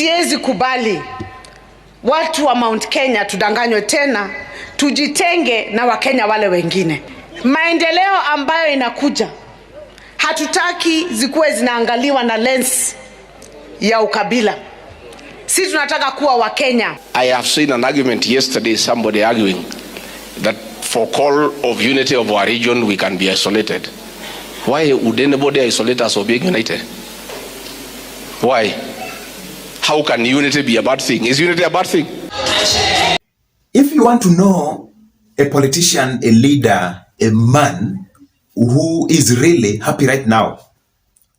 Siwezi kubali watu wa Mount Kenya tudanganywe tena, tujitenge na Wakenya wale wengine. Maendeleo ambayo inakuja hatutaki zikuwe zinaangaliwa na lens ya ukabila. Sisi tunataka kuwa Wakenya. I have seen an argument yesterday, somebody arguing that for call of unity of our region we can be isolated. Why would anybody isolate us or being united? Why? How can unity be a bad thing? Is unity a bad thing? If you want to know a politician, a leader, a man who is really happy right now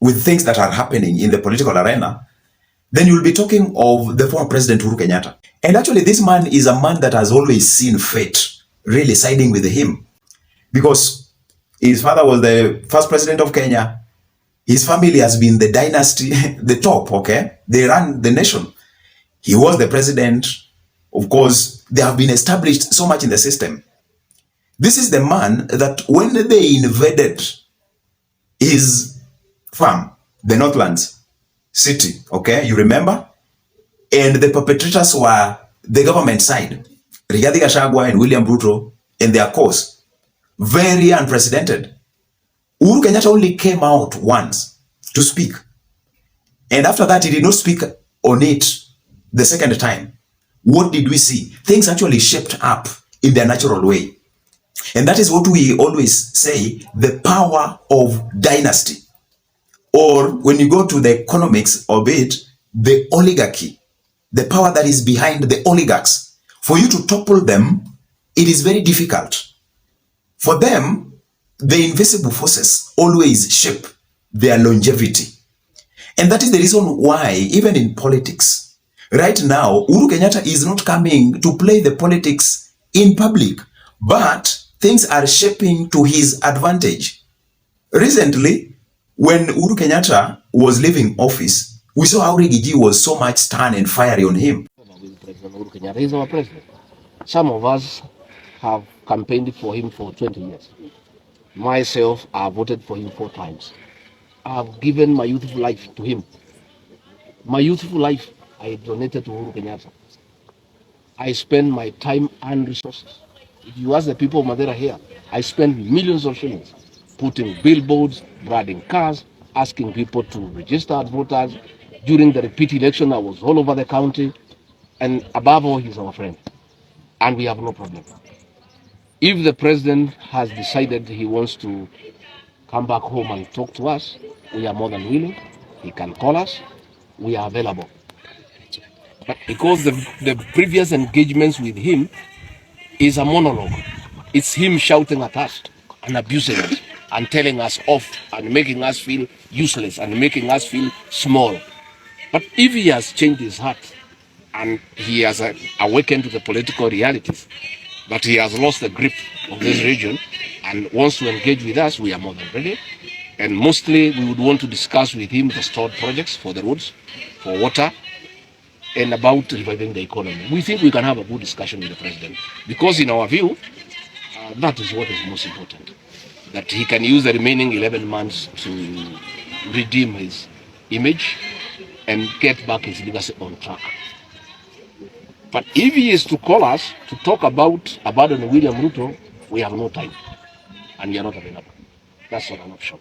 with things that are happening in the political arena, then you'll be talking of the former President Uhuru Kenyatta. And actually this man is a man that has always seen fate really siding with him, because his father was the first president of Kenya. His family has been the dynasty, the top, okay? They run the nation. He was the president. Of course, they have been established so much in the system. This is the man that when they invaded his farm, the Northlands city, okay, you remember? And the perpetrators were the government side, Rigathi and William Ruto, and their cause. Very unprecedented. Uhuru Kenyatta only came out once to speak. And after that, he did not speak on it the second time. What did we see? Things actually shaped up in their natural way. And that is what we always say, the power of dynasty. Or when you go to the economics of it, the oligarchy, the power that is behind the oligarchs. For you to topple them, it is very difficult. For them, the invisible forces always shape their longevity. And that is the reason why, even in politics, right now, Uhuru Kenyatta is not coming to play the politics in public, but things are shaping to his advantage. Recently, when Uhuru Kenyatta was leaving office, we saw how Rigiji was so much stern and fiery on him. President Uhuru Kenyatta is our president. Some of us have campaigned for him for 20 years. Myself, I voted for him 4 times. I've given my youthful life to him. My youthful life, I donated to Uhuru Kenyatta. I spend my time and resources. If you ask the people of Madeira here, I spend millions of shillings putting billboards, branding cars, asking people to register as voters. During the repeat election, I was all over the county. And above all, he's our friend. And we have no problem. If the president has decided he wants to come back home and talk to us, we are more than willing. He can call us. We are available. But because the previous engagements with him is a monologue. It's him shouting at us and abusing us and telling us off and making us feel useless and making us feel small. But if he has changed his heart and he has awakened to the political realities, but he has lost the grip of this region and wants to engage with us, we are more than ready. And mostly we would want to discuss with him the stored projects for the roads, for water, and about reviving the economy. We think we can have a good discussion with the president because in our view, that is what is most important. That he can use the remaining 11 months to redeem his image and get back his legacy on track. But if he is to call us to talk about abandoning William Ruto, we have no time and we are not available. That's not an option.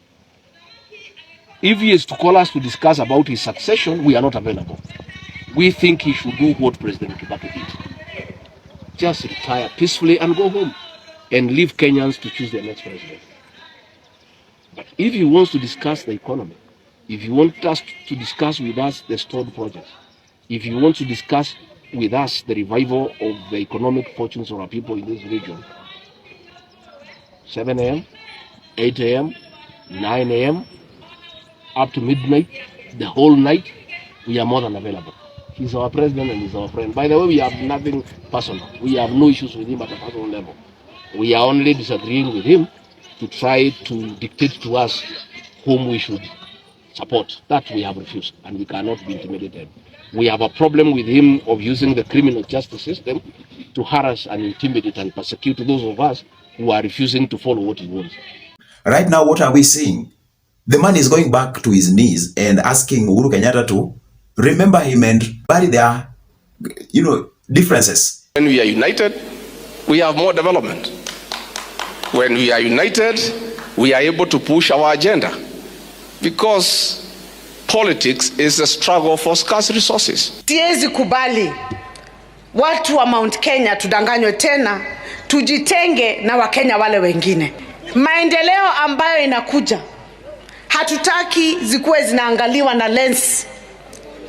If he is to call us to discuss about his succession, we are not available. We think he should do what President Kibaki did. Just retire peacefully and go home and leave Kenyans to choose their next president. But if he wants to discuss the economy, if he wants us to discuss with us the stored projects, if he wants to discuss with us the revival of the economic fortunes of our people in this region, 7 a.m., 8 a.m., 9 a.m., up to midnight, the whole night, we are more than available. He's our president and he's our friend. By the way, we have nothing personal. We have no issues with him at a personal level. We are only disagreeing with him to try to dictate to us whom we should support. That we have refused and we cannot be intimidated. We have a problem with him of using the criminal justice system to harass and intimidate and persecute those of us who are refusing to follow what he wants. Right now, what are we seeing? The man is going back to his knees and asking Uhuru Kenyatta to remember him and bury their, differences. When we are united, we have more development. When we are united, we are able to push our agenda, because politics is a struggle for scarce resources. Siwezi kubali watu wa Mount Kenya tudanganywe tena, tujitenge na Wakenya wale wengine. Maendeleo ambayo inakuja hatutaki zikuwe zinaangaliwa na lens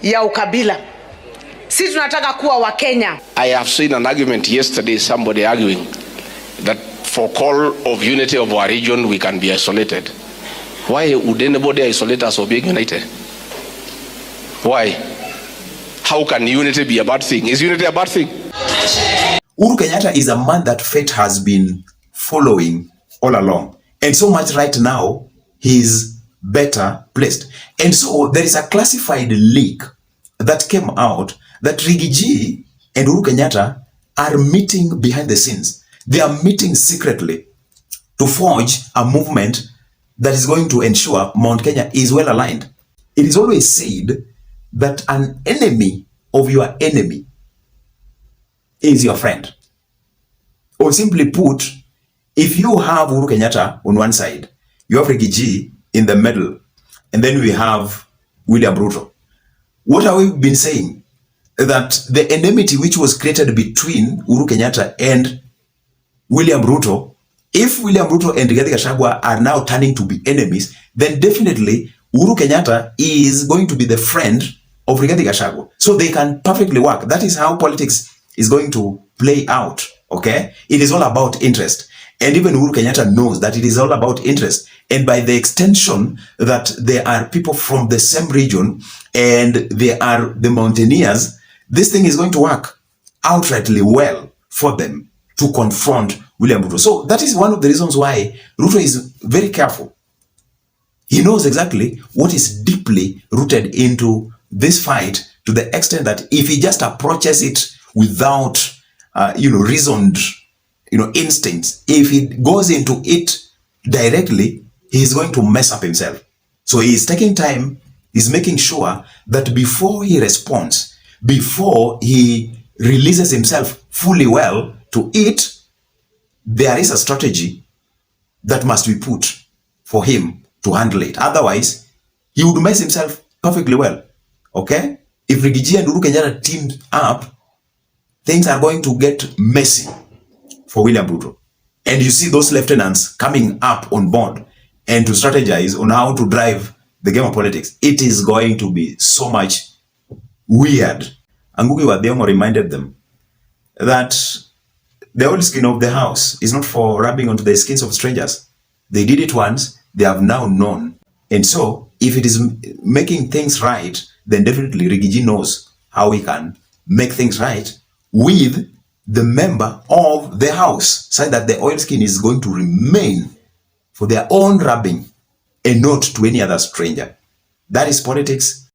ya ukabila. Sisi tunataka kuwa Wakenya. I have seen an argument yesterday, somebody arguing that for call of unity of our region, we can be isolated. Why would anybody isolate us or being united? Why? How can unity be a bad thing? Is unity a bad thing? Uhuru Kenyatta is a man that fate has been following all along. And so much right now, he's better placed. And so there is a classified leak that came out that Rigiji and Uhuru Kenyatta are meeting behind the scenes. They are meeting secretly to forge a movement that is going to ensure Mount Kenya is well aligned. It is always said that an enemy of your enemy is your friend. Or simply put, if you have Uhuru Kenyatta on one side, you have Rigiji in the middle, and then we have William Ruto. What have we been saying? That the enmity which was created between Uhuru Kenyatta and William Ruto, if William Ruto and Rigathi Gachagua are now turning to be enemies, then definitely Uhuru Kenyatta is going to be the friend of Rigathi Gachagua. So they can perfectly work. That is how politics is going to play out. Okay? It is all about interest. And even Uhuru Kenyatta knows that it is all about interest. And by the extension that there are people from the same region and they are the mountaineers, this thing is going to work outrightly well for them to confront William Ruto. So that is one of the reasons why Ruto is very careful. He knows exactly what is deeply rooted into this fight, to the extent that if he just approaches it without, reasoned, instincts, if he goes into it directly, he is going to mess up himself. So he is taking time, he's making sure that before he responds, before he releases himself fully well to it, there is a strategy that must be put for him to handle it. Otherwise, he would mess himself perfectly well. Okay? If Rigiji and Uhuru Kenyatta team up, things are going to get messy for William Ruto. And you see those lieutenants coming up on board and to strategize on how to drive the game of politics. It is going to be so much weird. Ngugi wa Thiong'o reminded them that the old skin of the house is not for rubbing onto the skins of strangers. They did it once, they have now known. And so, if it is making things right, then definitely Rigiji knows how he can make things right with the member of the house, so that the oil skin is going to remain for their own rubbing and not to any other stranger. That is politics.